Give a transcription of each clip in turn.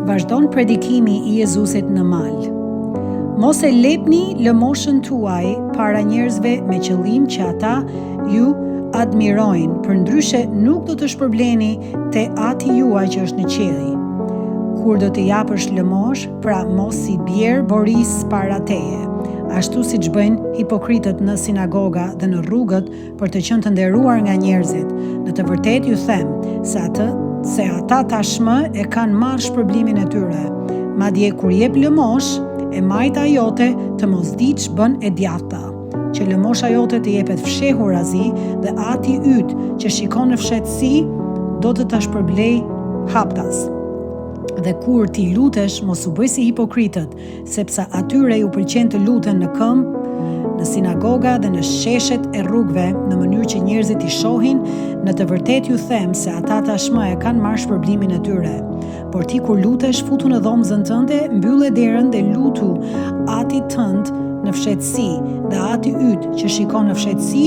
Vazhdon predikimi I Jezusit në mal. Mos e lepni lëmoshën tuaj para njerëzve me qëllim që ata ju admirojnë, përndryshe nuk do të shpërbleni te Ati juaj që është në qiell. Kur do të japësh lëmosh, pra mos si bjerë boris para teje, ashtu siç bëjnë hipokritët në sinagoga dhe në rrugët për të qenë të nderuar nga njerëzit. Në të vërtetë ju them se ata tashmë e kanë marrë shpërblimin e tyre. Madje kur jep lëmosh, e majta jote të mosdiç bën e djathta, që lëmosha jote të jepet fshehur azi dhe Ati yt që shikon në fshehtësi do të ta shpërblej haptas. Dhe kur ti lutesh, mos u bëj si hipokritët, sepse atyre ju pëlqen të luten në këmbë, në sinagoga dhe në sheshet e rrugëve, në mënyrë që njerëzit I shohin. Në të vërtetë ju them se ata tashmë e kanë marrë shpërblimin e tyre. Por ti kur lutesh, futu në dhomzën tënde, mbyllë derën dhe lutu Atit tënd në fshehtësi, dhe Ati yt që shikon në fshehtësi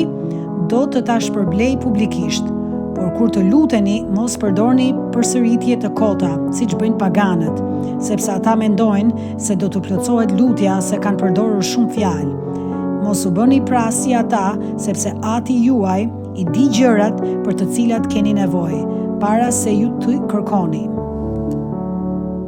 do të ta shpërblej publikisht. Por kur të luteni, mos përdorni përsëritje të kota, siç bëjnë paganët, sepse ata mendojnë se do të plotësohet lutja se kanë përdorur shumë fjalë. Mos u bëni pra si ata, sepse Ati juaj I di gjërat për të cilat keni nevojë, para se ju të kërkoni.